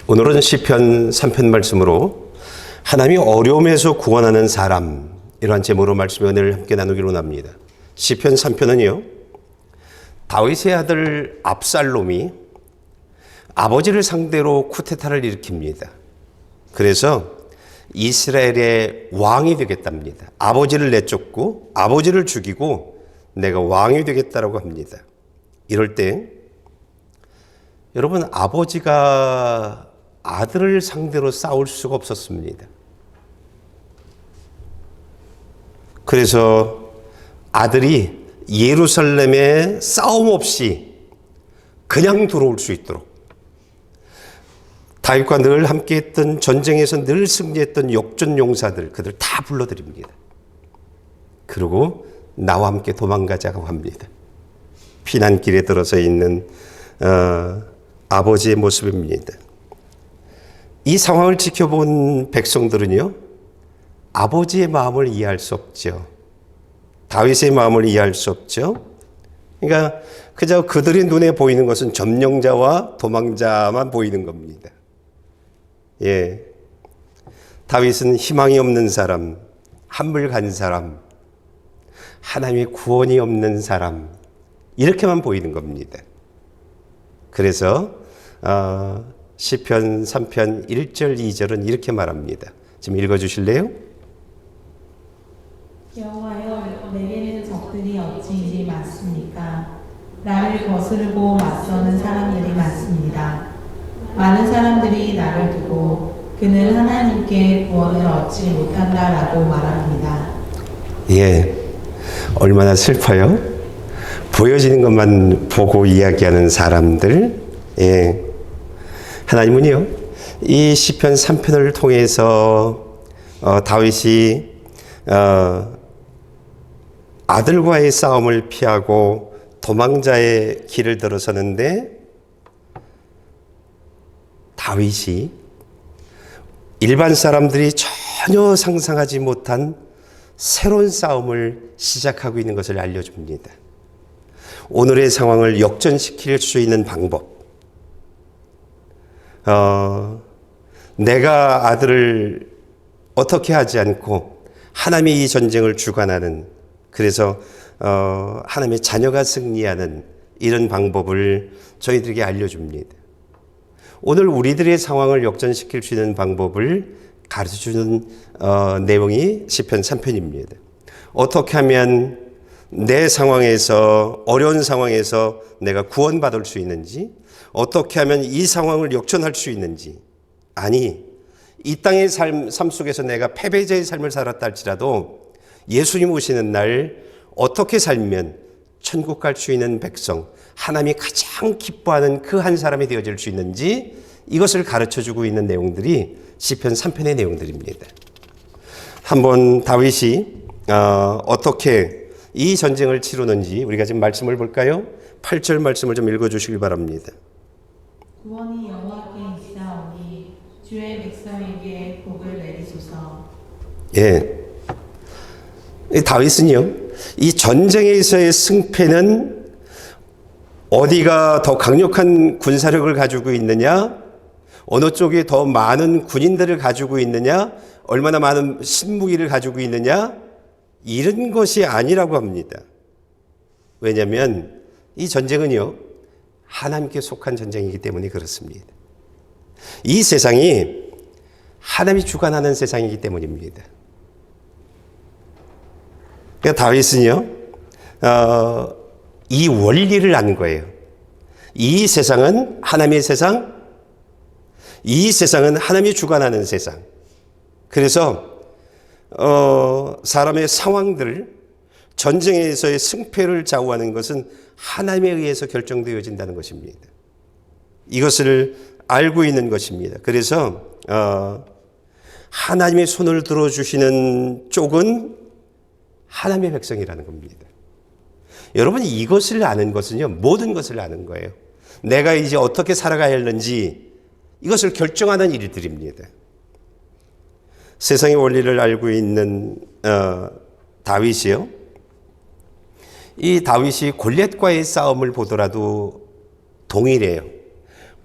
오늘은 시편 3편 말씀으로 하나님이 어려움에서 구원하는 사람, 이러한 제목으로 말씀의 은혜를 함께 나누기로 합니다. 시편 3편은요, 다윗의 아들 압살롬이 아버지를 상대로 쿠데타를 일으킵니다. 그래서 이스라엘의 왕이 되겠답니다. 아버지를 내쫓고 아버지를 죽이고 내가 왕이 되겠다라고 합니다. 이럴 때 여러분, 아버지가 아들을 상대로 싸울 수가 없었습니다. 그래서 아들이 예루살렘에 싸움 없이 그냥 들어올 수 있도록 다윗과 늘 함께했던, 전쟁에서 늘 승리했던 역전 용사들, 그들 다 불러드립니다. 그리고 나와 함께 도망가자고 합니다. 피난길에 들어서 있는 아버지의 모습입니다. 이 상황을 지켜본 백성들은요, 아버지의 마음을 이해할 수 없죠. 다윗의 마음을 이해할 수 없죠. 그러니까 그저 그들의 눈에 보이는 것은 점령자와 도망자만 보이는 겁니다. 예, 다윗은 희망이 없는 사람, 한물 간 사람, 하나님의 구원이 없는 사람, 이렇게만 보이는 겁니다. 그래서 시편 3편 1절 2절은 이렇게 말합니다. 지금 읽어주실래요? 여호와여, 내게는 적들이 어찌 많습니까? 나를 거스르고 맞서는 사람들이 많습니다. 많은 사람들이 나를 두고 그는 하나님께 구원을 얻지 못한다라고 말합니다. 예, 얼마나 슬퍼요? 보여지는 것만 보고 이야기하는 사람들. 예, 하나님은요, 이 시편 3편을 통해서 다윗이 아들과의 싸움을 피하고 도망자의 길을 들어서는데, 다윗이 일반 사람들이 전혀 상상하지 못한 새로운 싸움을 시작하고 있는 것을 알려줍니다. 오늘의 상황을 역전시킬 수 있는 방법. 내가 아들을 어떻게 하지 않고 하나님이 이 전쟁을 주관하는, 그래서 하나님의 자녀가 승리하는 이런 방법을 저희들에게 알려줍니다. 오늘 우리들의 상황을 역전시킬 수 있는 방법을 가르쳐주는 내용이 시편 3편입니다. 어떻게 하면 내 상황에서, 어려운 상황에서 내가 구원받을 수 있는지, 어떻게 하면 이 상황을 역전할 수 있는지, 아니 이 땅의 삶 속에서 내가 패배자의 삶을 살았다 할지라도 예수님 오시는 날 어떻게 살면 천국 갈 수 있는 백성, 하나님이 가장 기뻐하는 그 한 사람이 되어질 수 있는지, 이것을 가르쳐주고 있는 내용들이 시편 3편의 내용들입니다. 한번 다윗이 어떻게 이 전쟁을 치르는지 우리가 지금 말씀을 볼까요? 8절 말씀을 좀 읽어주시기 바랍니다. 구원이 여호와께 있사오니 주의 백성에게 복을 내리소서. 예, 다윗은요, 이 전쟁에서의 승패는 어디가 더 강력한 군사력을 가지고 있느냐, 어느 쪽이 더 많은 군인들을 가지고 있느냐, 얼마나 많은 신무기를 가지고 있느냐, 이런 것이 아니라고 합니다. 왜냐하면 이 전쟁은요, 하나님께 속한 전쟁이기 때문에 그렇습니다. 이 세상이 하나님이 주관하는 세상이기 때문입니다. 그러니까 다윗은요, 이 원리를 안 거예요. 이 세상은 하나님의 세상, 이 세상은 하나님이 주관하는 세상. 그래서 사람의 상황들, 전쟁에서의 승패를 좌우하는 것은 하나님에 의해서 결정되어진다는 것입니다. 이것을 알고 있는 것입니다. 그래서 하나님의 손을 들어주시는 쪽은 하나님의 백성이라는 겁니다. 여러분, 이것을 아는 것은요, 모든 것을 아는 거예요. 내가 이제 어떻게 살아가야 하는지 이것을 결정하는 일들입니다. 세상의 원리를 알고 있는 다윗이요, 이 다윗이 골리앗과의 싸움을 보더라도 동일해요.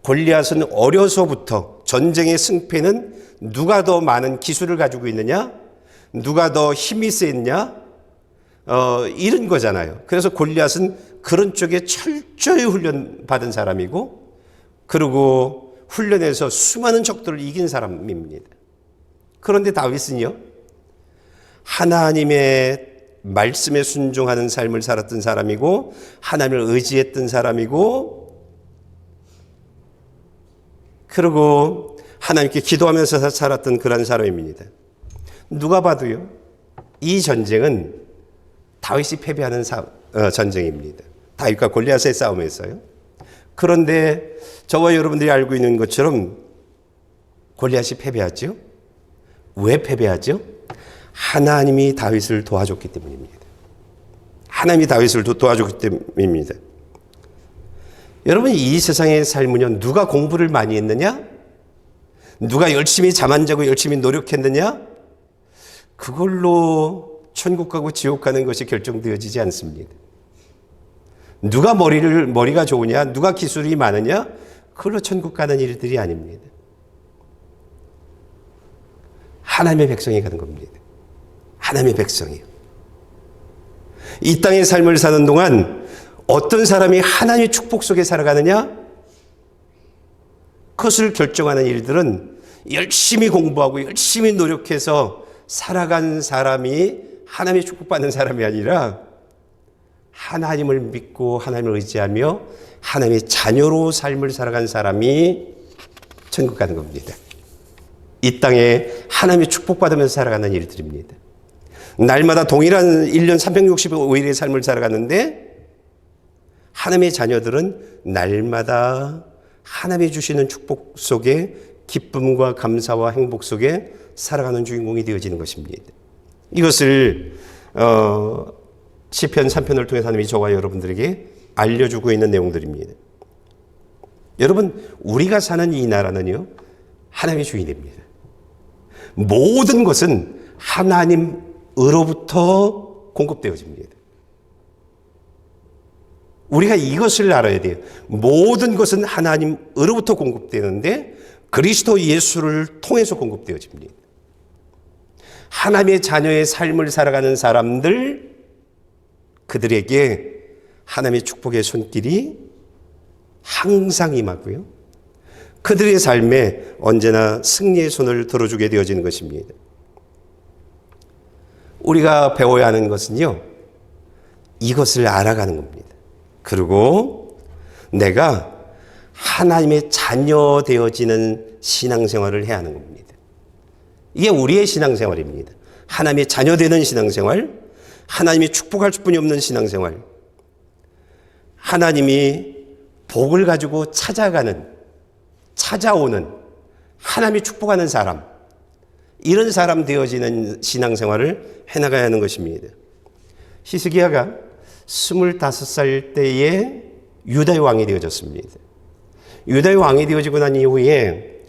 골리앗은 어려서부터 전쟁의 승패는 누가 더 많은 기술을 가지고 있느냐, 누가 더 힘이 세냐, 이런 거잖아요. 그래서 골리앗은 그런 쪽에 철저히 훈련 받은 사람이고, 그리고 훈련해서 수많은 적들을 이긴 사람입니다. 그런데 다윗은요, 하나님의 말씀에 순종하는 삶을 살았던 사람이고, 하나님을 의지했던 사람이고, 그리고 하나님께 기도하면서 살았던 그런 사람입니다. 누가 봐도요, 이 전쟁은 다윗이 패배하는 전쟁입니다. 다윗과 골리앗의 싸움에서요. 그런데 저와 여러분들이 알고 있는 것처럼 골리앗이 패배하죠. 왜 패배하죠? 하나님이 다윗을 도와줬기 때문입니다. 하나님이 다윗을 도와줬기 때문입니다. 여러분, 이 세상의 삶은요, 누가 공부를 많이 했느냐? 누가 열심히 잠 안 자고 열심히 노력했느냐? 그걸로 천국 가고 지옥 가는 것이 결정되어지지 않습니다. 누가 머리가 좋으냐? 누가 기술이 많으냐? 그걸로 천국 가는 일들이 아닙니다. 하나님의 백성이 가는 겁니다. 하나님의 백성이요. 이 땅의 삶을 사는 동안 어떤 사람이 하나님의 축복 속에 살아가느냐? 그것을 결정하는 일들은 열심히 공부하고 열심히 노력해서 살아간 사람이 하나님의 축복받는 사람이 아니라 하나님을 믿고 하나님을 의지하며 하나님의 자녀로 삶을 살아간 사람이 천국 가는 겁니다. 이 땅에 하나님의 축복받으면서 살아가는 일들입니다. 날마다 동일한 1년 365일의 삶을 살아가는데 하나님의 자녀들은 날마다 하나님이 주시는 축복 속에 기쁨과 감사와 행복 속에 살아가는 주인공이 되어지는 것입니다. 이것을 시편 3편을 통해 하나님이 저와 여러분들에게 알려주고 있는 내용들입니다. 여러분, 우리가 사는 이 나라는요, 하나님의 주인입니다. 모든 것은 하나님으로부터 공급되어집니다. 우리가 이것을 알아야 돼요. 모든 것은 하나님으로부터 공급되는데 그리스도 예수를 통해서 공급되어집니다. 하나님의 자녀의 삶을 살아가는 사람들, 그들에게 하나님의 축복의 손길이 항상 임하고요. 그들의 삶에 언제나 승리의 손을 들어주게 되어지는 것입니다. 우리가 배워야 하는 것은요, 이것을 알아가는 겁니다. 그리고 내가 하나님의 자녀 되어지는 신앙생활을 해야 하는 겁니다. 이게 우리의 신앙생활입니다. 하나님의 자녀 되는 신앙생활, 하나님이 축복할 수뿐이 없는 신앙생활, 하나님이 복을 가지고 찾아오는 하나님이 축복하는 사람, 이런 사람 되어지는 신앙생활을 해나가야 하는 것입니다. 히스기야가 25살 때에 유다의 왕이 되어졌습니다. 유다의 왕이 되어지고 난 이후에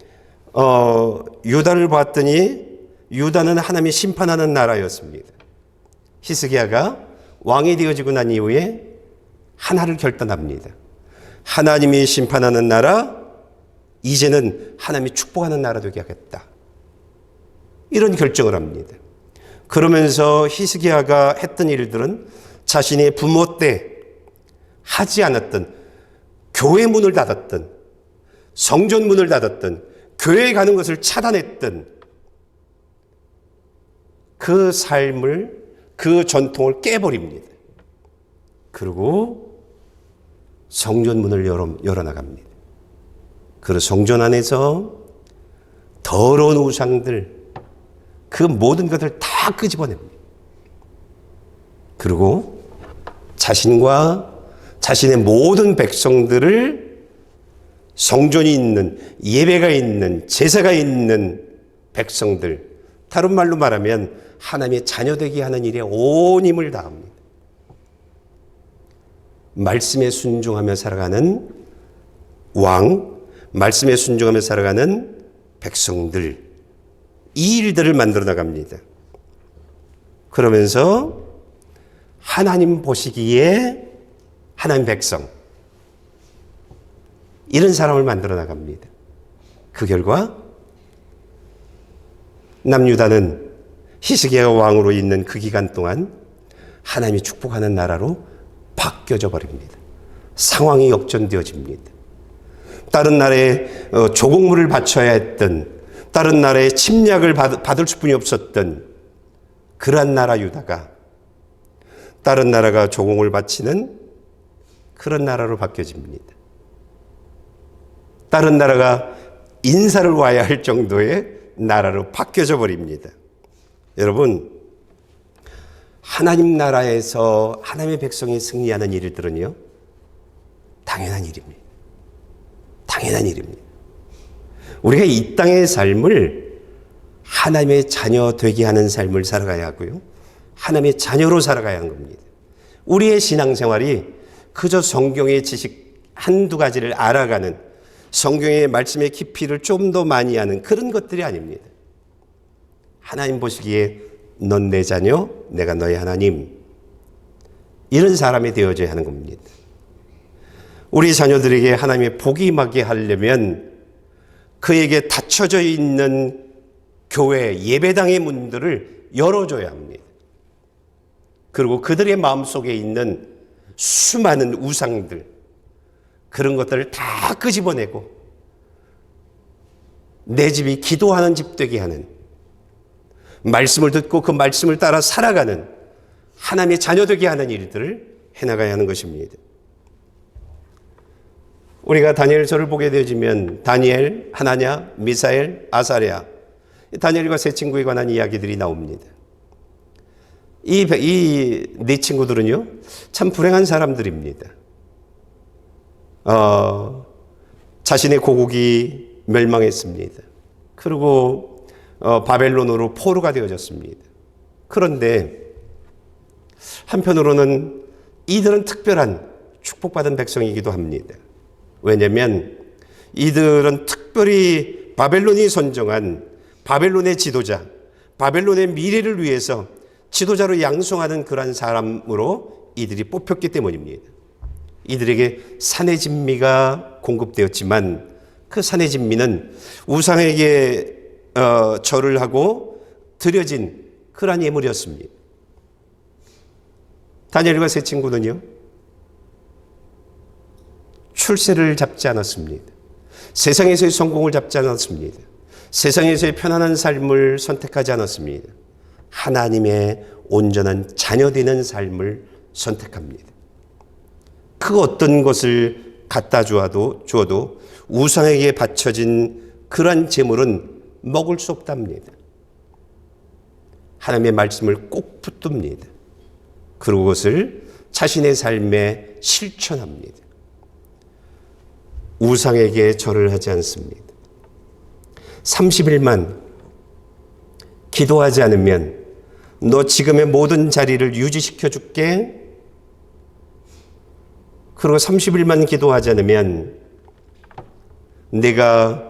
유다를 봤더니 유다는 하나님이 심판하는 나라였습니다. 히스기야가 왕이 되어지고 난 이후에 하나를 결단합니다. 하나님이 심판하는 나라, 이제는 하나님이 축복하는 나라 되게 하겠다. 이런 결정을 합니다. 그러면서 히스기야가 했던 일들은 자신의 부모 때 하지 않았던, 교회 문을 닫았던, 성전 문을 닫았던, 교회에 가는 것을 차단했던 그 삶을, 그 전통을 깨버립니다. 그리고 성전 문을 열어나갑니다. 그리고 성전 안에서 더러운 우상들, 그 모든 것을 다 끄집어냅니다. 그리고 자신과 자신의 모든 백성들을 성전이 있는, 예배가 있는, 제사가 있는 백성들, 다른 말로 말하면 하나님의 자녀되게 하는 일에 온 힘을 다합니다. 말씀에 순종하며 살아가는 왕, 말씀에 순종하며 살아가는 백성들, 이 일들을 만들어 나갑니다. 그러면서 하나님 보시기에 하나님 백성, 이런 사람을 만들어 나갑니다. 그 결과 남유다는 히스기야가 왕으로 있는 그 기간 동안 하나님이 축복하는 나라로 바뀌어져 버립니다. 상황이 역전되어집니다. 다른 나라에 조공물을 바쳐야 했던, 다른 나라에 침략을 받을 수뿐이 없었던 그러한 나라 유다가 다른 나라가 조공을 바치는 그런 나라로 바뀌어집니다. 다른 나라가 인사를 와야 할 정도의 나라로 바뀌어져 버립니다. 여러분, 하나님 나라에서 하나님의 백성이 승리하는 일들은요, 당연한 일입니다. 당연한 일입니다. 우리가 이 땅의 삶을 하나님의 자녀 되게 하는 삶을 살아가야 하고요, 하나님의 자녀로 살아가야 하는 겁니다. 우리의 신앙생활이 그저 성경의 지식 한두 가지를 알아가는, 성경의 말씀의 깊이를 좀 더 많이 하는 그런 것들이 아닙니다. 하나님 보시기에 넌 내 자녀, 내가 너의 하나님, 이런 사람이 되어져야 하는 겁니다. 우리 자녀들에게 하나님의 복이 임하게 하려면 그에게 닫혀져 있는 교회, 예배당의 문들을 열어줘야 합니다. 그리고 그들의 마음속에 있는 수많은 우상들, 그런 것들을 다 끄집어내고 내 집이 기도하는 집 되게 하는, 말씀을 듣고 그 말씀을 따라 살아가는 하나님의 자녀 되게 하는 일들을 해나가야 하는 것입니다. 우리가 다니엘서를 보게 되어지면 다니엘, 하나냐, 미사엘, 아사랴, 다니엘과 세 친구에 관한 이야기들이 나옵니다. 이 네 친구들은요, 참 불행한 사람들입니다. 자신의 고국이 멸망했습니다. 그리고 바벨론으로 포로가 되어졌습니다. 그런데 한편으로는 이들은 특별한 축복받은 백성이기도 합니다. 왜냐하면 이들은 특별히 바벨론이 선정한 바벨론의 지도자, 바벨론의 미래를 위해서 지도자로 양성하는 그러한 사람으로 이들이 뽑혔기 때문입니다. 이들에게 산의 진미가 공급되었지만 그 산의 진미는 우상에게 절을 하고 드려진 그러한 예물이었습니다. 다니엘과 세 친구는요, 출세를 잡지 않았습니다. 세상에서의 성공을 잡지 않았습니다. 세상에서의 편안한 삶을 선택하지 않았습니다. 하나님의 온전한 자녀되는 삶을 선택합니다. 그 어떤 것을 갖다 주어도 우상에게 바쳐진 그러한 재물은 먹을 수 없답니다. 하나님의 말씀을 꼭 붙듭니다. 그리고 그것을 자신의 삶에 실천합니다. 우상에게 절을 하지 않습니다. 30일만 기도하지 않으면 너 지금의 모든 자리를 유지시켜 줄게. 그리고 30일만 기도하지 않으면 내가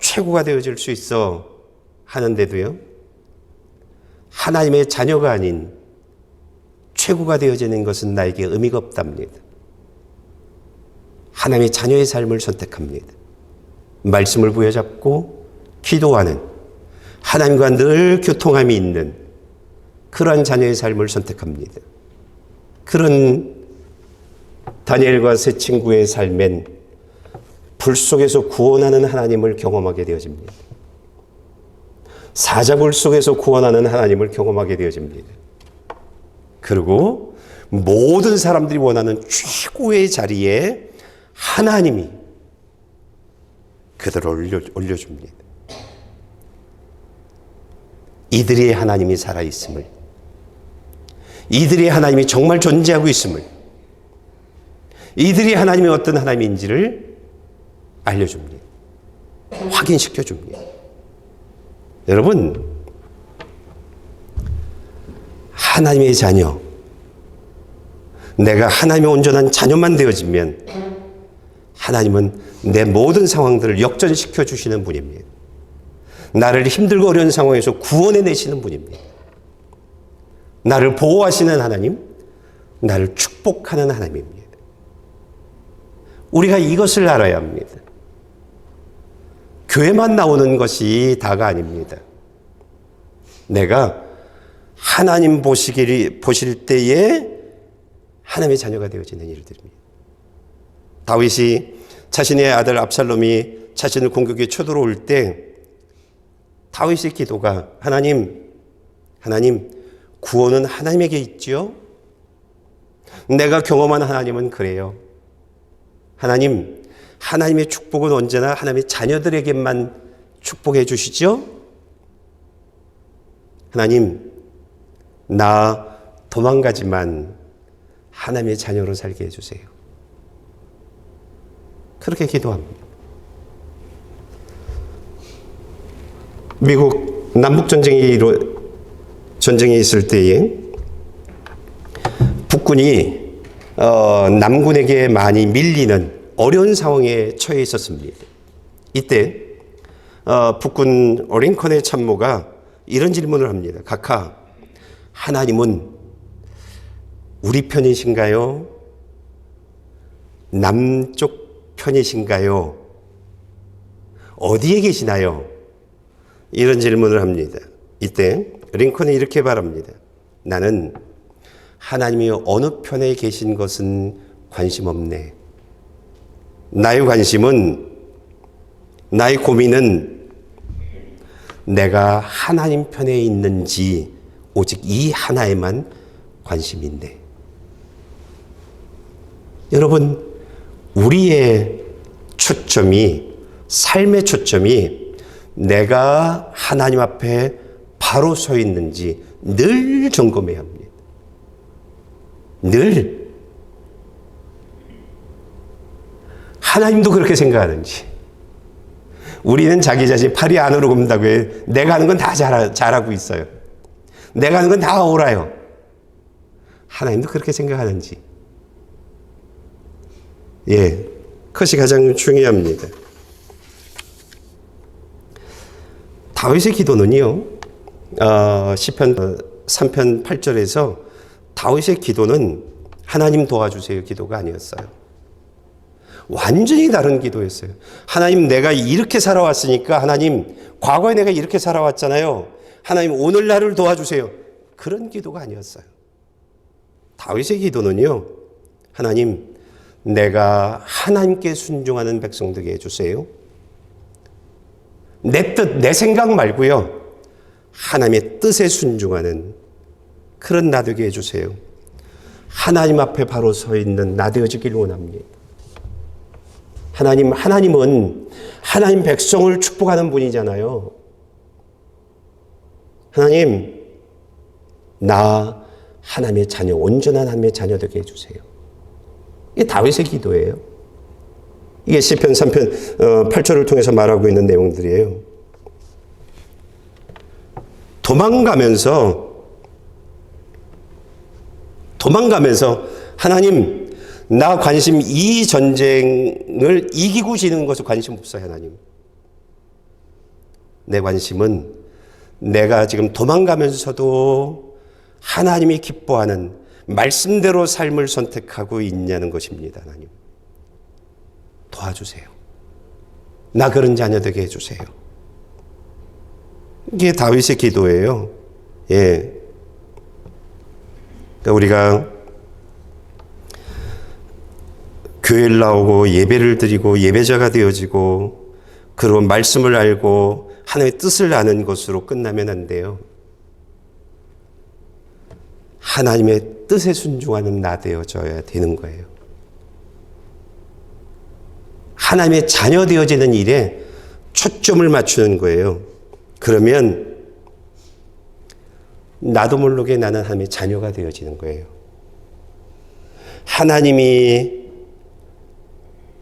최고가 되어질 수 있어 하는데도요, 하나님의 자녀가 아닌 최고가 되어지는 것은 나에게 의미가 없답니다. 하나님의 자녀의 삶을 선택합니다. 말씀을 부여잡고 기도하는, 하나님과 늘 교통함이 있는 그러한 자녀의 삶을 선택합니다. 그런 다니엘과 세 친구의 삶엔 불 속에서 구원하는 하나님을 경험하게 되어집니다. 사자굴 속에서 구원하는 하나님을 경험하게 되어집니다. 그리고 모든 사람들이 원하는 최고의 자리에 하나님이 그들을 올려줍니다. 이들의 하나님이 살아있음을, 이들의 하나님이 정말 존재하고 있음을, 이들이 하나님이 어떤 하나님인지를 알려줍니다. 확인시켜줍니다. 여러분, 하나님의 자녀, 내가 하나님의 온전한 자녀만 되어지면 하나님은 내 모든 상황들을 역전시켜 주시는 분입니다. 나를 힘들고 어려운 상황에서 구원해 내시는 분입니다. 나를 보호하시는 하나님, 나를 축복하는 하나님입니다. 우리가 이것을 알아야 합니다. 교회만 나오는 것이 다가 아닙니다. 내가 하나님 보실 때에 하나님의 자녀가 되어지는 일들입니다. 다윗이 자신의 아들 압살롬이 자신을 공격에 쳐들어올 때 다윗의 기도가 하나님 구원은 하나님에게 있지요? 내가 경험한 하나님은 그래요. 하나님의 축복은 언제나 하나님의 자녀들에게만 축복해 주시죠? 하나님, 나 도망가지만 하나님의 자녀로 살게 해주세요. 그렇게 기도합니다. 미국 남북전쟁이 있을 때에 북군이 남군에게 많이 밀리는 어려운 상황에 처해 있었습니다. 이때 북군 링컨의 참모가 이런 질문을 합니다. 각하, 하나님은 우리 편이신가요? 남쪽 편이신가요? 어디에 계시나요? 이런 질문을 합니다. 이때 링컨이 이렇게 말합니다. 나는 하나님이 어느 편에 계신 것은 관심 없네. 나의 관심은, 나의 고민은 내가 하나님 편에 있는지 오직 이 하나에만 관심인데. 여러분, 우리의 초점이, 삶의 초점이 내가 하나님 앞에 바로 서 있는지 늘 점검해야 합니다. 늘. 하나님도 그렇게 생각하는지. 우리는 자기 자신 팔이 안으로 굽는다고 해요. 내가 하는 건 다 잘하고 있어요. 내가 하는 건 다 옳아요. 하나님도 그렇게 생각하는지. 예, 그것이 가장 중요합니다. 다윗의 기도는요, 시편 3편 8절에서 다윗의 기도는 하나님 도와주세요 기도가 아니었어요. 완전히 다른 기도였어요. 하나님, 내가 이렇게 살아왔으니까 하나님, 과거에 내가 이렇게 살아왔잖아요. 하나님, 오늘날을 도와주세요. 그런 기도가 아니었어요. 다윗의 기도는요, 하나님, 내가 하나님께 순종하는 백성 되게 해주세요. 내 뜻, 내 생각 말고요, 하나님의 뜻에 순종하는 그런 나 되게 해주세요. 하나님 앞에 바로 서 있는 나 되어지길 원합니다. 하나님은 하나님 백성을 축복하는 분이잖아요. 하나님, 나 하나님의 자녀, 온전한 하나님의 자녀 되게 해주세요. 이게 다윗의 기도예요. 이게 시편 3편 8절을 통해서 말하고 있는 내용들이에요. 도망가면서 하나님, 나 관심, 이 전쟁을 이기고 지는 것에 관심 없어요. 하나님, 내 관심은 내가 지금 도망가면서도 하나님이 기뻐하는 말씀대로 삶을 선택하고 있냐는 것입니다. 하나님, 도와주세요. 나 그런 자녀 되게 해주세요. 이게 다윗의 기도예요. 예. 그러니까 우리가 교회를 나오고 예배를 드리고 예배자가 되어지고 그리고 말씀을 알고 하나님의 뜻을 아는 것으로 끝나면 안 돼요. 하나님의 뜻에 순종하는 나 되어져야 되는 거예요. 하나님의 자녀 되어지는 일에 초점을 맞추는 거예요. 그러면 나도 모르게 나는 하나님의 자녀가 되어지는 거예요. 하나님이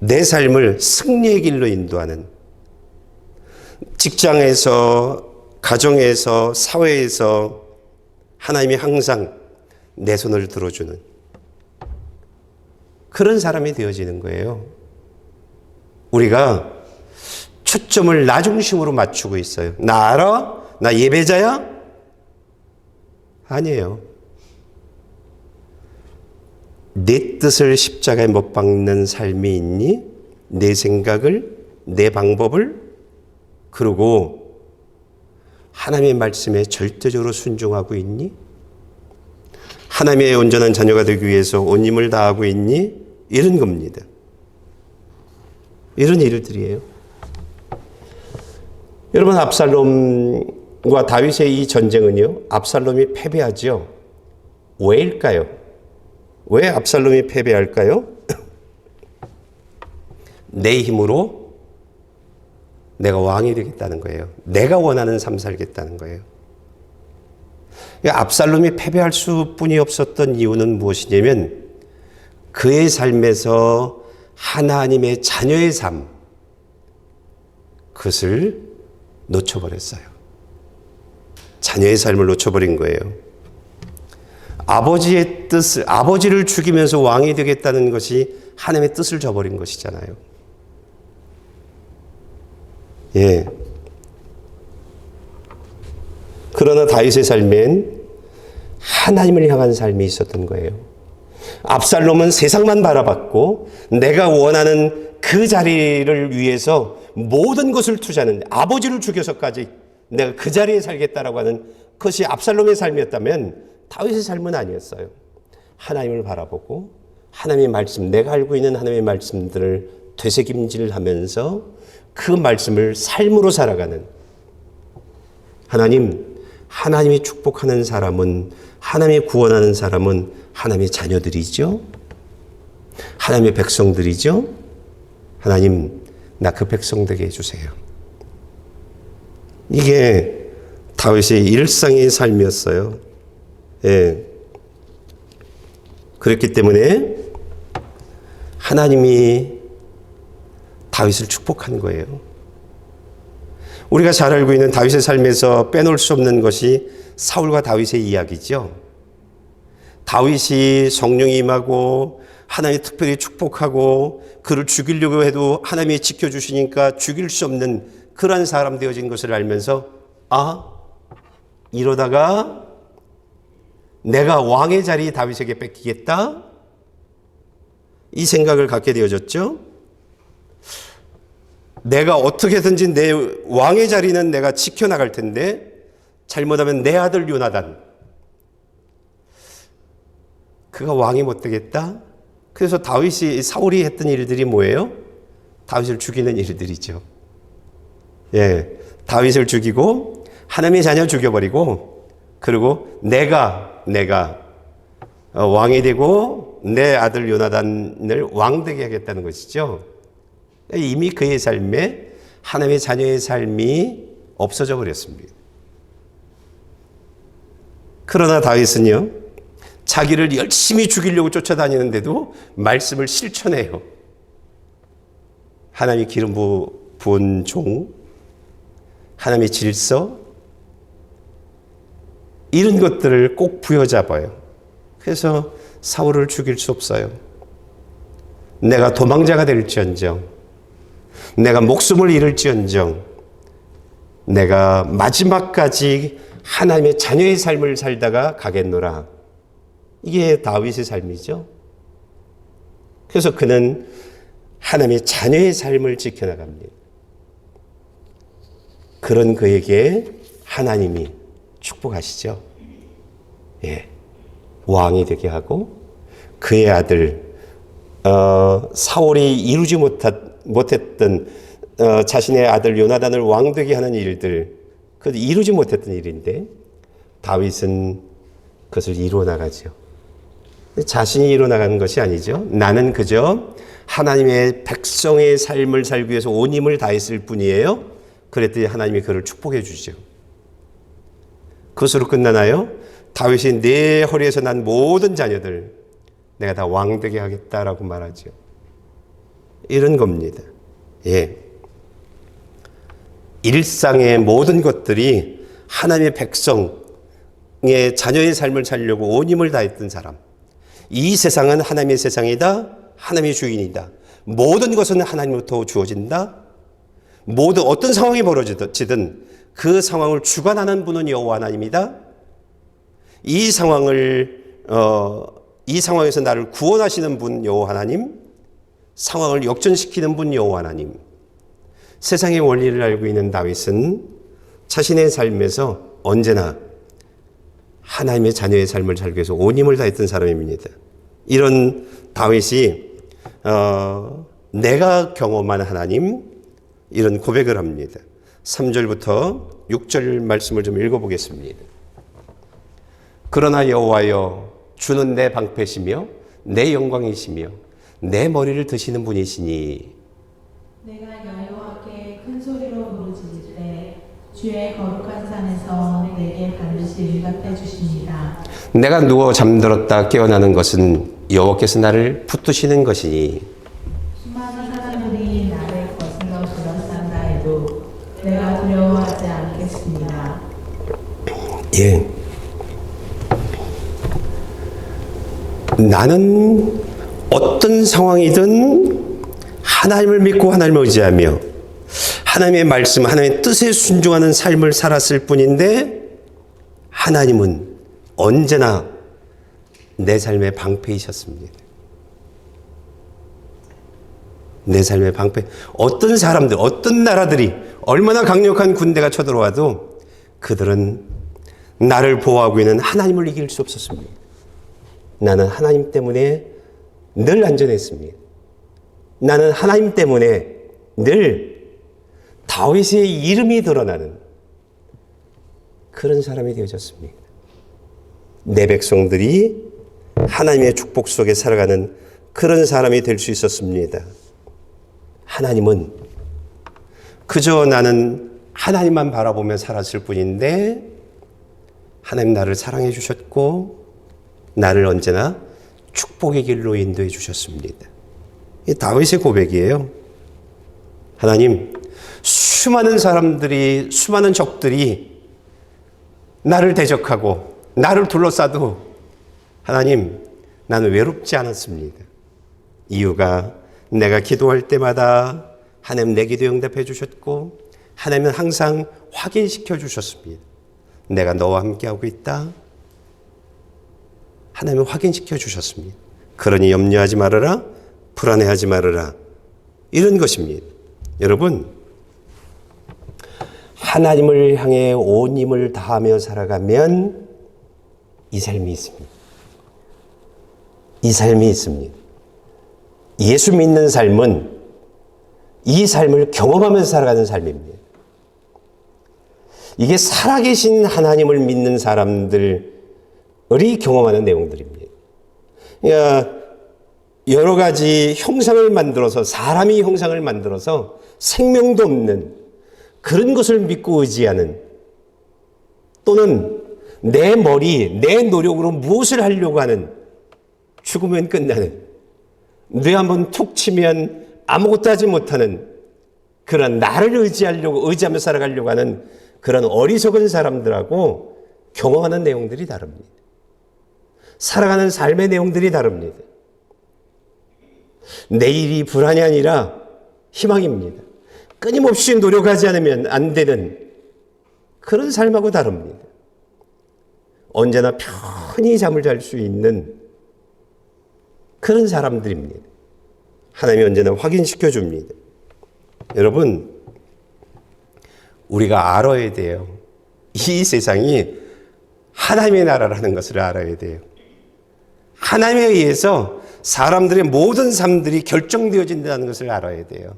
내 삶을 승리의 길로 인도하는, 직장에서, 가정에서, 사회에서 하나님이 항상 내 손을 들어주는 그런 사람이 되어지는 거예요. 우리가 초점을 나 중심으로 맞추고 있어요. 나 알아? 나 예배자야? 아니에요. 내 뜻을 십자가에 못 박는 삶이 있니? 내 생각을, 내 방법을 그리고 하나님의 말씀에 절대적으로 순종하고 있니? 하나님의 온전한 자녀가 되기 위해서 온 힘을 다하고 있니? 이런 겁니다. 이런 일들이에요. 여러분, 압살롬과 다윗의 이 전쟁은요, 압살롬이 패배하죠. 왜일까요? 왜 압살롬이 패배할까요? 내 힘으로 내가 왕이 되겠다는 거예요. 내가 원하는 삶 살겠다는 거예요. 압살롬이 패배할 수뿐이 없었던 이유는 무엇이냐면 그의 삶에서 하나님의 자녀의 삶, 그것을 놓쳐버렸어요. 자녀의 삶을 놓쳐버린 거예요. 아버지의 뜻을, 아버지를 죽이면서 왕이 되겠다는 것이 하나님의 뜻을 저버린 것이잖아요. 예. 그러나 다윗의 삶엔 하나님을 향한 삶이 있었던 거예요. 압살롬은 세상만 바라봤고 내가 원하는 그 자리를 위해서 모든 것을 투자하는데 아버지를 죽여서까지 내가 그 자리에 살겠다라고 하는 것이 압살롬의 삶이었다면 다윗의 삶은 아니었어요. 하나님을 바라보고 하나님의 말씀, 내가 알고 있는 하나님의 말씀들을 되새김질하면서 그 말씀을 삶으로 살아가는 하나님이 축복하는 사람은, 하나님이 구원하는 사람은 하나님의 자녀들이죠. 하나님의 백성들이죠. 하나님, 나 그 백성 되게 해주세요. 이게 다윗의 일상의 삶이었어요. 예. 그렇기 때문에 하나님이 다윗을 축복한 거예요. 우리가 잘 알고 있는 다윗의 삶에서 빼놓을 수 없는 것이 사울과 다윗의 이야기죠. 다윗이 성령이 임하고 하나님이 특별히 축복하고 그를 죽이려고 해도 하나님이 지켜주시니까 죽일 수 없는 그러한 사람 되어진 것을 알면서 이러다가 내가 왕의 자리 다윗에게 뺏기겠다? 이 생각을 갖게 되어졌죠. 내가 어떻게든지 내 왕의 자리는 내가 지켜나갈 텐데 잘못하면 내 아들 요나단, 그가 왕이 못 되겠다? 그래서 사울이 했던 일들이 뭐예요? 다윗을 죽이는 일들이죠. 예, 다윗을 죽이고 하나님의 자녀를 죽여버리고 그리고 내가 왕이 되고 내 아들 요나단을 왕 되게 하겠다는 것이죠. 이미 그의 삶에 하나님의 자녀의 삶이 없어져 버렸습니다. 그러나 다윗은요, 자기를 열심히 죽이려고 쫓아다니는데도 말씀을 실천해요. 하나님이 기름 부은 종, 하나님의 질서, 이런 것들을 꼭 부여잡아요. 그래서 사울을 죽일 수 없어요. 내가 도망자가 될지언정, 내가 목숨을 잃을지언정, 내가 마지막까지 하나님의 자녀의 삶을 살다가 가겠노라. 이게 다윗의 삶이죠. 그래서 그는 하나님의 자녀의 삶을 지켜나갑니다. 그런 그에게 하나님이 축복하시죠. 예, 왕이 되게 하고 그의 아들 사울이 이루지 못했던 자신의 아들 요나단을 왕 되게 하는 일들, 그것도 이루지 못했던 일인데 다윗은 그것을 이루어 나가죠. 자신이 이루어 나가는 것이 아니죠. 나는 그저 하나님의 백성의 삶을 살기 위해서 온 힘을 다했을 뿐이에요. 그랬더니 하나님이 그를 축복해 주죠. 그것으로 끝나나요? 다윗이 내 허리에서 난 모든 자녀들 내가 다 왕되게 하겠다라고 말하죠. 이런 겁니다. 예. 일상의 모든 것들이 하나님의 백성의 자녀의 삶을 살려고 온 힘을 다했던 사람. 이 세상은 하나님의 세상이다. 하나님의 주인이다. 모든 것은 하나님으로부터 주어진다. 모든 어떤 상황이 벌어지든 그 상황을 주관하는 분은 여호와 하나님이다. 이 상황에서 나를 구원하시는 분 여호와 하나님, 상황을 역전시키는 분 여호와 하나님. 세상의 원리를 알고 있는 다윗은 자신의 삶에서 언제나 하나님의 자녀의 삶을 살기 위해서 온 힘을 다했던 사람입니다. 이런 다윗이 내가 경험한 하나님, 이런 고백을 합니다. 3절부터 6절 말씀을 좀 읽어보겠습니다. 그러나 여호와여, 주는 내 방패시며 내 영광이시며 내 머리를 드시는 분이시니 내가 여호와께 큰 소리로 부르짖을 주의 거룩한 산에서 내게 반드시 응답해 주십니다. 내가 누워 잠들었다 깨어나는 것은 여호와께서 나를 붙드시는 것이니 수많은 사람들이 나를 거슬러 둘러싼다 해도 내가 두려워하지 않겠습니다. 예. 나는 어떤 상황이든 하나님을 믿고 하나님을 의지하며 하나님의 말씀, 하나님의 뜻에 순종하는 삶을 살았을 뿐인데 하나님은 언제나 내 삶의 방패이셨습니다. 내 삶의 방패. 어떤 사람들, 어떤 나라들이 얼마나 강력한 군대가 쳐들어와도 그들은 나를 보호하고 있는 하나님을 이길 수 없었습니다. 나는 하나님 때문에 늘 안전했습니다. 나는 하나님 때문에 늘 다윗의 이름이 드러나는 그런 사람이 되어졌습니다. 내 백성들이 하나님의 축복 속에 살아가는 그런 사람이 될 수 있었습니다. 하나님은 그저 나는 하나님만 바라보며 살았을 뿐인데 하나님 나를 사랑해 주셨고 나를 언제나 축복의 길로 인도해 주셨습니다. 이 다윗의 고백이에요. 하나님, 수많은 사람들이, 수많은 적들이 나를 대적하고 나를 둘러싸도 하나님, 나는 외롭지 않았습니다. 이유가 내가 기도할 때마다 하나님 내 기도에 응답해 주셨고 하나님은 항상 확인시켜 주셨습니다. 내가 너와 함께하고 있다. 하나님은 확인시켜 주셨습니다. 그러니 염려하지 말아라. 불안해하지 말아라. 이런 것입니다. 여러분, 하나님을 향해 온 힘을 다하며 살아가면 이 삶이 있습니다. 이 삶이 있습니다. 예수 믿는 삶은 이 삶을 경험하면서 살아가는 삶입니다. 이게 살아계신 하나님을 믿는 사람들이 경험하는 내용들입니다. 그러니까 여러 가지 형상을 만들어서, 사람이 형상을 만들어서 생명도 없는 그런 것을 믿고 의지하는, 또는 내 머리, 내 노력으로 무엇을 하려고 하는, 죽으면 끝나는, 뇌 한번 툭 치면 아무것도 하지 못하는 그런 나를 의지하며 살아가려고 하는 그런 어리석은 사람들하고 경험하는 내용들이 다릅니다. 살아가는 삶의 내용들이 다릅니다. 내일이 불안이 아니라 희망입니다. 끊임없이 노력하지 않으면 안 되는 그런 삶하고 다릅니다. 언제나 편히 잠을 잘 수 있는 그런 사람들입니다. 하나님이 언제나 확인시켜 줍니다. 여러분, 우리가 알아야 돼요. 이 세상이 하나님의 나라라는 것을 알아야 돼요. 하나님에 의해서 사람들의 모든 삶들이 결정되어진다는 것을 알아야 돼요.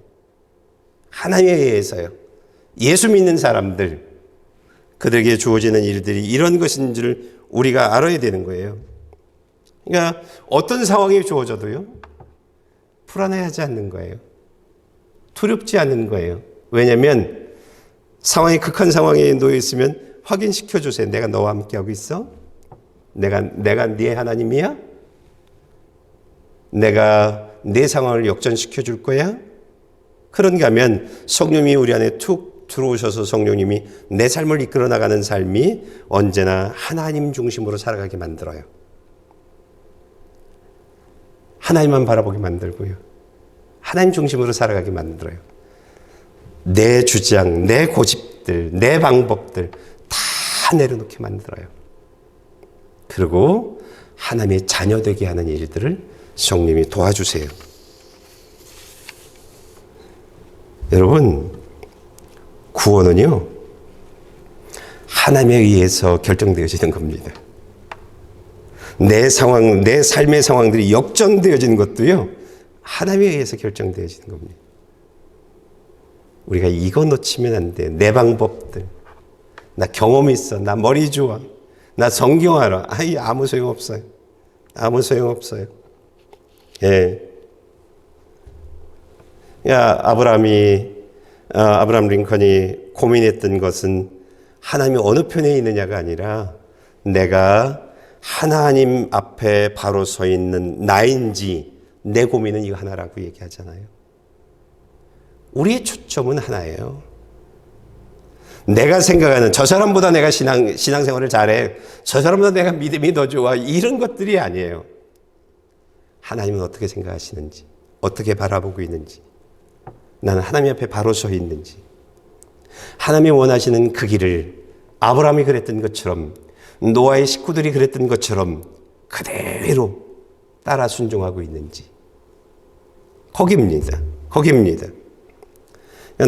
하나님에 의해서요. 예수 믿는 사람들, 그들에게 주어지는 일들이 이런 것인 줄 우리가 알아야 되는 거예요. 그러니까 어떤 상황이 주어져도요, 불안해하지 않는 거예요. 두렵지 않는 거예요. 왜냐하면 상황이 극한 상황에 놓여 있으면 확인시켜 주세요. 내가 너와 함께하고 있어? 내가 네 하나님이야? 내가 내 상황을 역전시켜 줄 거야? 그런가 하면 성령님이 우리 안에 툭 들어오셔서 성령님이 내 삶을 이끌어 나가는 삶이 언제나 하나님 중심으로 살아가게 만들어요. 하나님만 바라보게 만들고요. 하나님 중심으로 살아가게 만들어요. 내 주장, 내 고집들, 내 방법들 다 내려놓게 만들어요. 그리고 하나님의 자녀 되게 하는 일들을 성령님이 도와주세요. 여러분, 구원은요, 하나님에 의해서 결정되어지는 겁니다. 내 상황, 내 삶의 상황들이 역전되어지는 것도요, 하나님에 의해서 결정되어지는 겁니다. 우리가 이거 놓치면 안 돼. 내 방법들. 나 경험 있어. 나 머리 좋아. 나 성경 알아. 아이, 아무 소용 없어요. 아무 소용 없어요. 예. 아브라함 링컨이 고민했던 것은 하나님이 어느 편에 있느냐가 아니라 내가 하나님 앞에 바로 서 있는 나인지 내 고민은 이거 하나라고 얘기하잖아요. 우리의 초점은 하나예요. 내가 생각하는 저 사람보다 내가 신앙생활을 잘해. 저 사람보다 내가 믿음이 더 좋아. 이런 것들이 아니에요. 하나님은 어떻게 생각하시는지, 어떻게 바라보고 있는지, 나는 하나님 앞에 바로 서 있는지, 하나님이 원하시는 그 길을 아브라함이 그랬던 것처럼, 노아의 식구들이 그랬던 것처럼 그대로 따라 순종하고 있는지. 거기입니다. 거기입니다.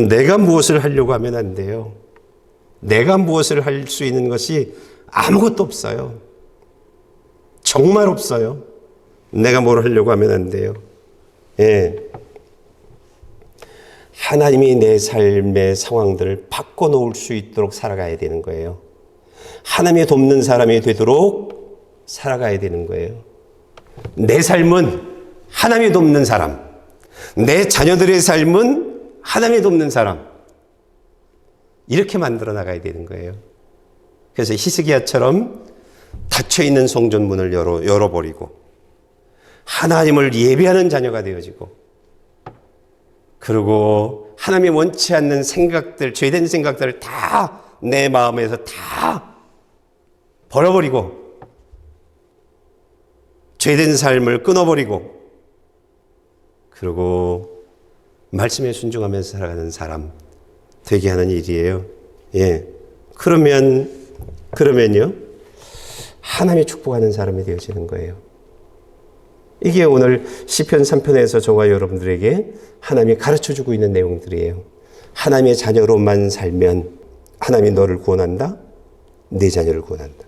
내가 무엇을 하려고 하면 안 돼요. 내가 무엇을 할 수 있는 것이 아무것도 없어요. 정말 없어요. 내가 뭘 하려고 하면 안 돼요. 예. 하나님이 내 삶의 상황들을 바꿔놓을 수 있도록 살아가야 되는 거예요. 하나님이 돕는 사람이 되도록 살아가야 되는 거예요. 내 삶은 하나님이 돕는 사람, 내 자녀들의 삶은 하나님이 돕는 사람, 이렇게 만들어 나가야 되는 거예요. 그래서 히스기야처럼 닫혀있는 성전문을 열어버리고 하나님을 예배하는 자녀가 되어지고, 그리고 하나님이 원치 않는 생각들, 죄된 생각들을 다 내 마음에서 다 버려버리고 죄된 삶을 끊어버리고, 그리고 말씀에 순종하면서 살아가는 사람 되게 하는 일이에요. 예. 그러면요, 하나님이 축복하는 사람이 되어지는 거예요. 이게 오늘 시편 3편에서 저와 여러분들에게 하나님이 가르쳐주고 있는 내용들이에요. 하나님의 자녀로만 살면 하나님이 너를 구원한다, 내 자녀를 구원한다.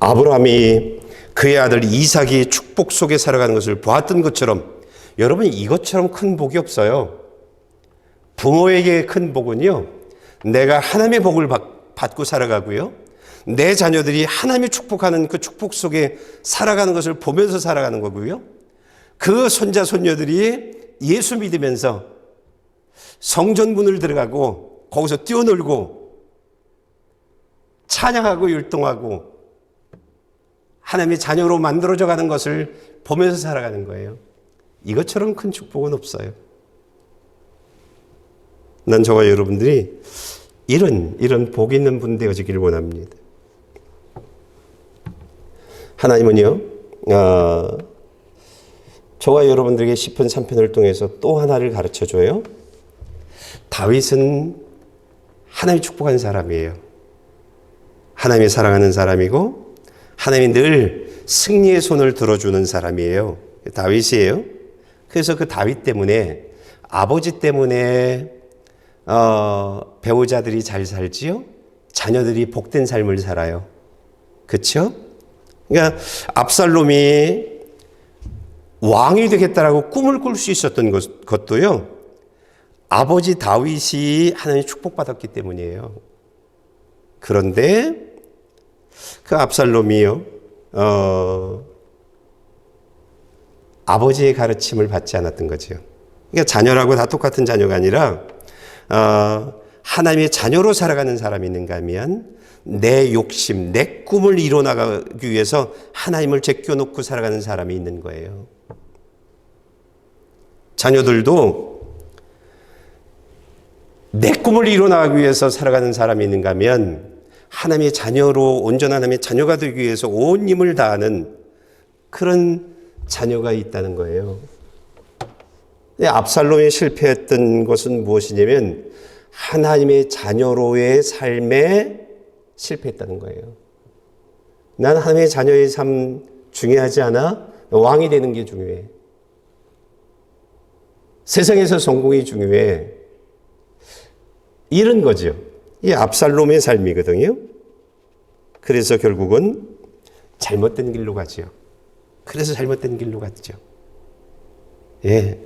아브라함이 그의 아들 이삭이 축복 속에 살아가는 것을 보았던 것처럼, 여러분, 이것처럼 큰 복이 없어요. 부모에게 큰 복은요, 내가 하나님의 복을 받고 살아가고요, 내 자녀들이 하나님이 축복하는 그 축복 속에 살아가는 것을 보면서 살아가는 거고요, 그 손자 손녀들이 예수 믿으면서 성전문을 들어가고 거기서 뛰어놀고 찬양하고 율동하고 하나님의 자녀로 만들어져 가는 것을 보면서 살아가는 거예요. 이것처럼 큰 축복은 없어요. 난 저와 여러분들이 이런 복 있는 분 되어지기를 원합니다. 하나님은요, 저와 여러분들에게 시편 3편을 통해서 또 하나를 가르쳐줘요. 다윗은 하나님이 축복한 사람이에요. 하나님이 사랑하는 사람이고 하나님이 늘 승리의 손을 들어주는 사람이에요. 다윗이에요. 그래서 그 다윗 때문에, 아버지 때문에 배우자들이 잘 살지요, 자녀들이 복된 삶을 살아요. 그렇죠? 그러니까 압살롬이 왕이 되겠다라고 꿈을 꿀 수 있었던 것도요, 아버지 다윗이 하나님 축복받았기 때문이에요. 그런데 그 압살롬이요, 아버지의 가르침을 받지 않았던 거죠. 그러니까 자녀라고 다 똑같은 자녀가 아니라 하나님의 자녀로 살아가는 사람이 있는가 하면 내 욕심, 내 꿈을 이뤄나가기 위해서 하나님을 제껴놓고 살아가는 사람이 있는 거예요. 자녀들도 내 꿈을 이뤄나가기 위해서 살아가는 사람이 있는가 하면 하나님의 자녀로, 온전한 하나님의 자녀가 되기 위해서 온 힘을 다하는 그런 자녀가 있다는 거예요. 압살롬이 실패했던 것은 무엇이냐면 하나님의 자녀로의 삶에 실패했다는 거예요. 난 하나님의 자녀의 삶 중요하지 않아. 왕이 되는 게 중요해. 세상에서 성공이 중요해. 이런 거죠. 이 압살롬의 삶이거든요. 그래서 결국은 잘못된 길로 가죠. 그래서 잘못된 길로 갔죠. 예.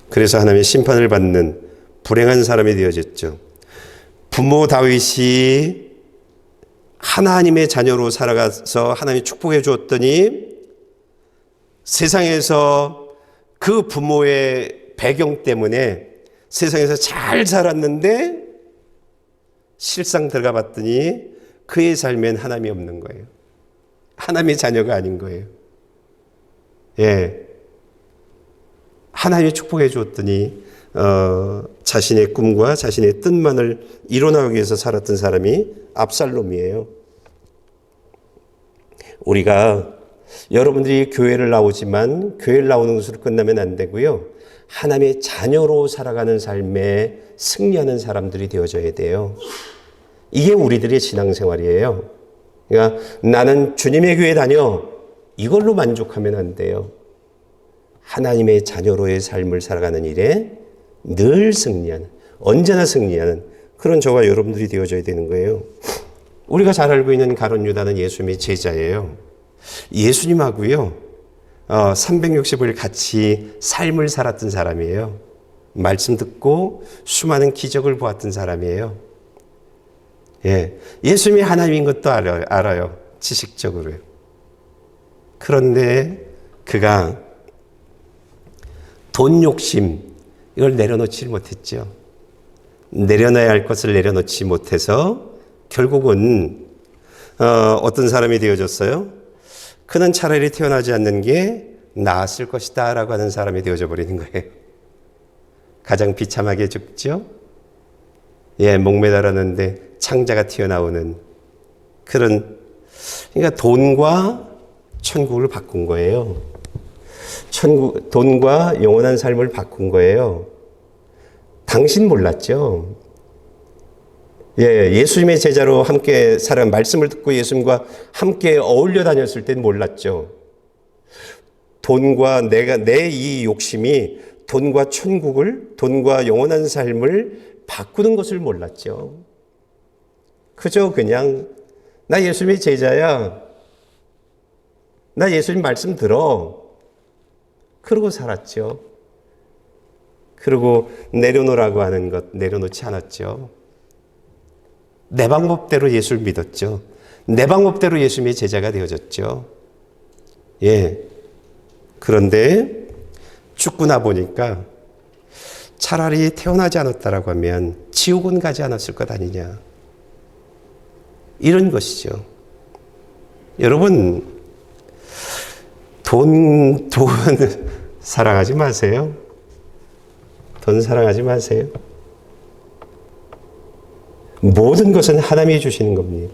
그래서 하나님의 심판을 받는 불행한 사람이 되어졌죠. 부모 다윗이 하나님의 자녀로 살아가서 하나님이 축복해 주었더니 세상에서 그 부모의 배경 때문에 세상에서 잘 살았는데 실상 들어가 봤더니 그의 삶엔 하나님이 없는 거예요. 하나님의 자녀가 아닌 거예요. 예. 하나님이 축복해 주었더니 자신의 꿈과 자신의 뜻만을 이뤄나가기 위해서 살았던 사람이 압살롬이에요. 우리가 여러분들이 교회를 나오지만 교회를 나오는 것으로 끝나면 안 되고요. 하나님의 자녀로 살아가는 삶에 승리하는 사람들이 되어져야 돼요. 이게 우리들의 신앙생활이에요. 그러니까 나는 주님의 교회 다녀. 이걸로 만족하면 안 돼요. 하나님의 자녀로의 삶을 살아가는 일에 늘 승리하는, 언제나 승리하는 그런 저와 여러분들이 되어져야 되는 거예요. 우리가 잘 알고 있는 가룟 유다는 예수님의 제자예요. 예수님하고요 360일 같이 삶을 살았던 사람이에요. 말씀 듣고 수많은 기적을 보았던 사람이에요. 예, 예수님이 하나님인 것도 알아요. 지식적으로요. 그런데 그가 돈 욕심 이걸 내려놓지 못했죠. 내려놔야 할 것을 내려놓지 못해서 결국은 어떤 사람이 되어졌어요. 그는 차라리 태어나지 않는 게 나았을 것이다 라고 하는 사람이 되어져 버리는 거예요. 가장 비참하게 죽죠. 예, 목매달았는데 창자가 튀어나오는 그런, 그러니까 돈과 천국을 바꾼 거예요. 돈과 영원한 삶을 바꾼 거예요. 당신 몰랐죠? 예, 예수님의 제자로 함께 살아 말씀을 듣고 예수님과 함께 어울려 다녔을 땐 몰랐죠. 돈과 내 이 욕심이 돈과 천국을, 돈과 영원한 삶을 바꾸는 것을 몰랐죠. 그저 그냥 나 예수님의 제자야. 나 예수님 말씀 들어. 그러고 살았죠. 그리고 내려놓으라고 하는 것 내려놓지 않았죠. 내 방법대로 예수를 믿었죠. 내 방법대로 예수님의 제자가 되어졌죠. 예. 그런데 죽고 나 보니까 차라리 태어나지 않았다라고 하면 지옥은 가지 않았을 것 아니냐. 이런 것이죠. 여러분, 돈 사랑하지 마세요. 돈 사랑하지 마세요. 모든 것은 하나님이 주시는 겁니다.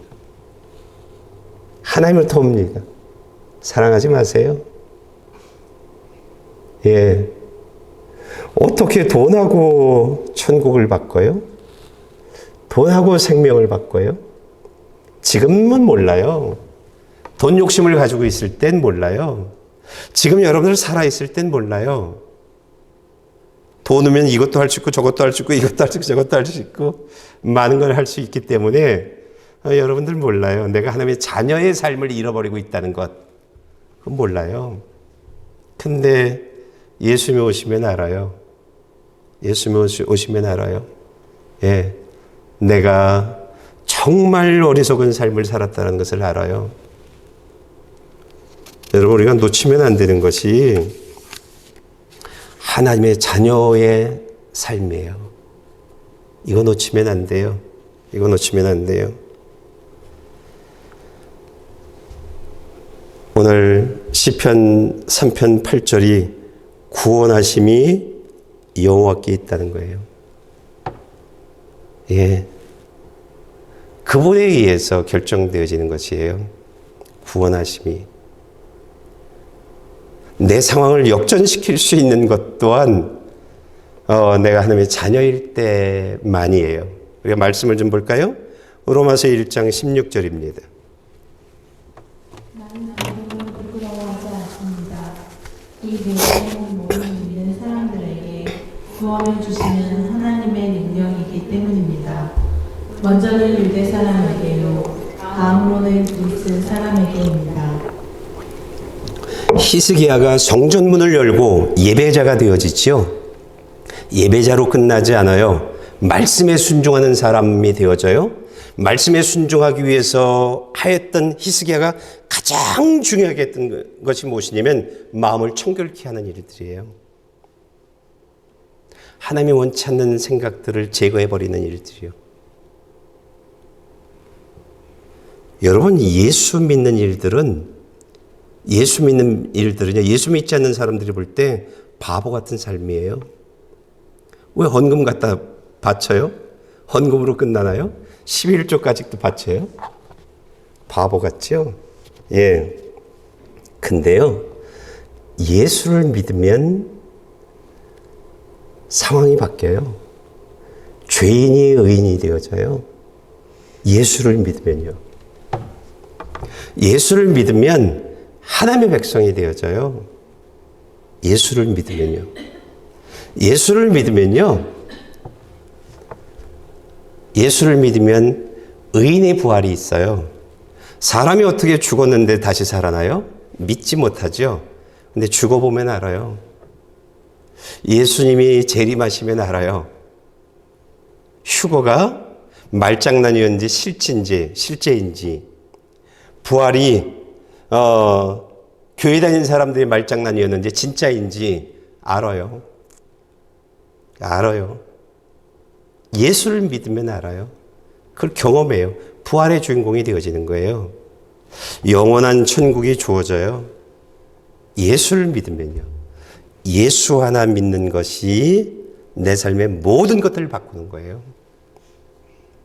하나님을 옵니다. 사랑하지 마세요. 예. 어떻게 돈하고 천국을 바꿔요? 돈하고 생명을 바꿔요? 지금은 몰라요. 돈 욕심을 가지고 있을 땐 몰라요. 지금 여러분들 살아있을 땐 몰라요. 돈이면 이것도 할 수 있고 저것도 할 수 있고 이것도 할 수 있고 저것도 할 수 있고 많은 걸 할 수 있기 때문에 여러분들 몰라요. 내가 하나님의 자녀의 삶을 잃어버리고 있다는 것. 그건 몰라요. 근데 예수님이 오시면 알아요. 예수님이 오시면 알아요. 예, 내가 정말 어리석은 삶을 살았다는 것을 알아요. 여러분, 우리가 놓치면 안 되는 것이 하나님의 자녀의 삶이에요. 이거 놓치면 안 돼요. 이거 놓치면 안 돼요. 오늘 시편 3편 8절이 구원하심이 여호와께 있다는 거예요. 예, 그분에 의해서 결정되어지는 것이에요. 구원하심이. 내 상황을 역전시킬 수 있는 것 또한 내가 하나님의 자녀일 때만이에요. 우리가 말씀을 좀 볼까요? 로마서 1장 16절입니다. 나는 누구를 부끄러워하지 않습니다. 이 내용은 모든 믿는 사람들에게 구원을 주시는 하나님의 능력이기 먼저는 유대 사람에게요, 다음으로는 그리스 사람에게입니다. 히스기야가 성전문을 열고 예배자가 되어지지요. 예배자로 끝나지 않아요. 말씀에 순종하는 사람이 되어져요. 말씀에 순종하기 위해서 하였던 히스기야가 가장 중요하게 했던 것이 무엇이냐면 마음을 청결케 하는 일들이에요. 하나님이 원치 않는 생각들을 제거해버리는 일들이요. 여러분, 예수 믿는 일들은요, 예수 믿지 않는 사람들이 볼 때 바보 같은 삶이에요. 왜 헌금 갖다 바쳐요? 헌금으로 끝나나요? 11조까지도 바쳐요? 바보 같죠? 예. 근데요, 예수를 믿으면 상황이 바뀌어요. 죄인이 의인이 되어져요. 예수를 믿으면요. 예수를 믿으면 하나님의 백성이 되어져요. 예수를 믿으면요. 예수를 믿으면요. 예수를 믿으면 의인의 부활이 있어요. 사람이 어떻게 죽었는데 다시 살아나요? 믿지 못하죠. 근데 죽어보면 알아요. 예수님이 재림하시면 알아요. 휴거가 말장난이었는지 실제인지, 부활이 교회 다니는 사람들이 말장난이었는지 진짜인지 알아요. 예수를 믿으면 알아요. 그걸 경험해요. 부활의 주인공이 되어지는 거예요. 영원한 천국이 주어져요. 예수를 믿으면요. 예수 하나 믿는 것이 내 삶의 모든 것들을 바꾸는 거예요.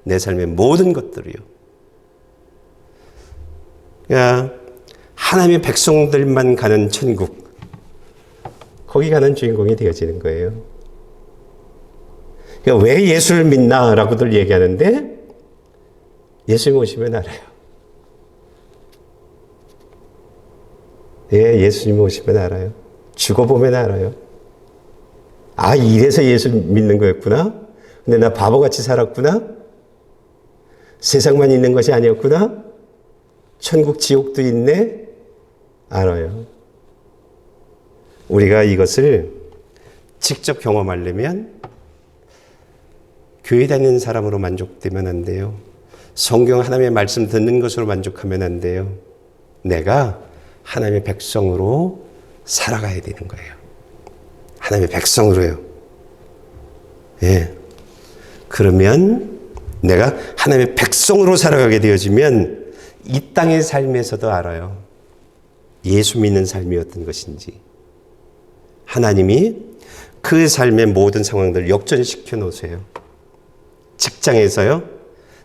내 삶의 모든 것들이요. 그러니까 하나님의 백성들만 가는 천국, 거기 가는 주인공이 되어지는 거예요. 그러니까 왜 예수를 믿나? 라고들 얘기하는데 예수님 오시면 알아요. 예, 예수님 오시면 알아요. 죽어보면 알아요. 아, 이래서 예수 믿는 거였구나? 근데 나 바보같이 살았구나? 세상만 있는 것이 아니었구나? 천국 지옥도 있네? 알아요. 우리가 이것을 직접 경험하려면 교회 다니는 사람으로 만족되면 안 돼요. 성경 하나님의 말씀 듣는 것으로 만족하면 안 돼요. 내가 하나님의 백성으로 살아가야 되는 거예요. 하나님의 백성으로요. 예. 그러면 내가 하나님의 백성으로 살아가게 되어지면 이 땅의 삶에서도 알아요. 예수 믿는 삶이 어떤 것인지. 하나님이 그 삶의 모든 상황들을 역전시켜 놓으세요. 직장에서요,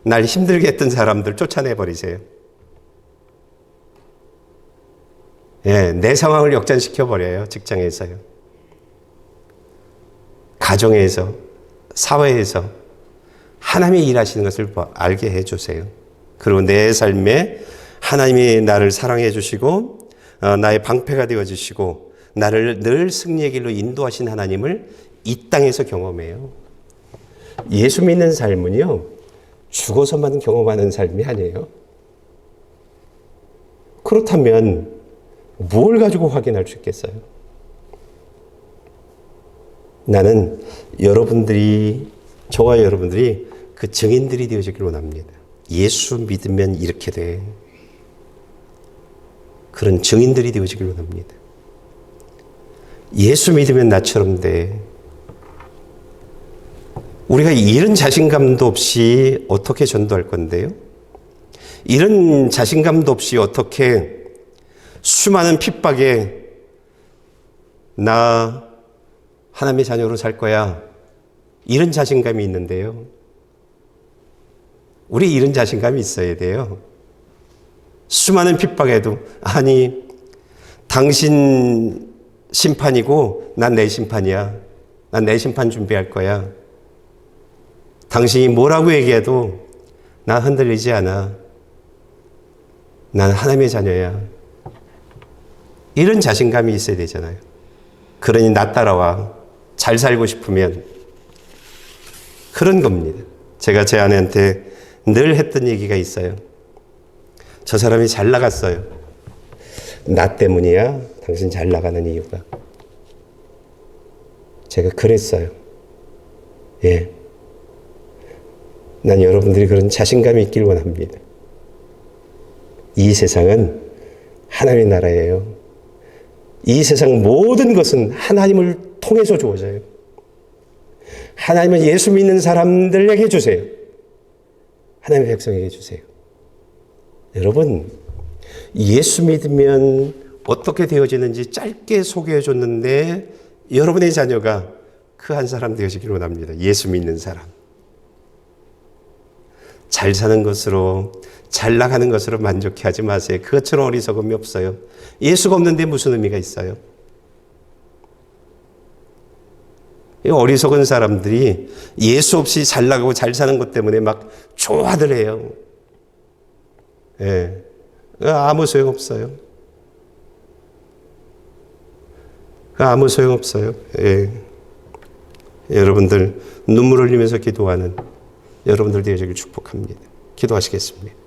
날 힘들게 했던 사람들 쫓아내버리세요. 예, 내 상황을 역전시켜 버려요. 직장에서요. 가정에서, 사회에서 하나님이 일하시는 것을 알게 해주세요. 그리고 내 삶에 하나님이 나를 사랑해 주시고 나의 방패가 되어 주시고 나를 늘 승리의 길로 인도하신 하나님을 이 땅에서 경험해요. 예수 믿는 삶은요, 죽어서만 경험하는 삶이 아니에요. 그렇다면 뭘 가지고 확인할 수 있겠어요? 나는 저와 여러분들이 그 증인들이 되어지기를 원합니다. 예수 믿으면 이렇게 돼. 그런 증인들이 되어지기를 원합니다. 예수 믿으면 나처럼 돼. 우리가 이런 자신감도 없이 어떻게 전도할 건데요? 이런 자신감도 없이 어떻게 수많은 핍박에 나 하나님의 자녀로 살 거야. 이런 자신감이 있는데요. 우리 이런 자신감이 있어야 돼요. 수많은 핍박에도 아니 당신 심판이고 난 내 심판이야. 난 내 심판 준비할 거야. 당신이 뭐라고 얘기해도 난 흔들리지 않아. 난 하나님의 자녀야. 이런 자신감이 있어야 되잖아요. 그러니 나 따라와. 잘 살고 싶으면. 그런 겁니다. 제가 제 아내한테 늘 했던 얘기가 있어요. 저 사람이 잘 나갔어요. 나 때문이야? 당신 잘 나가는 이유가. 제가 그랬어요. 예. 난 여러분들이 그런 자신감이 있길 원합니다. 이 세상은 하나님의 나라예요. 이 세상 모든 것은 하나님을 통해서 주어져요. 하나님은 예수 믿는 사람들에게 주세요. 하나님의 백성에게 주세요. 여러분, 예수 믿으면 어떻게 되어지는지 짧게 소개해 줬는데 여러분의 자녀가 그 한 사람 되어지길 원합니다. 예수 믿는 사람. 잘 사는 것으로, 잘 나가는 것으로 만족해하지 마세요. 그것처럼 어리석음이 없어요. 예수가 없는데 무슨 의미가 있어요? 이 어리석은 사람들이 예수 없이 잘 나가고 잘 사는 것 때문에 막 좋아들 해요. 예. 아무 소용 없어요. 아무 소용 없어요. 예. 여러분들 눈물 흘리면서 기도하는 여러분들 되시길 축복합니다. 기도하시겠습니다.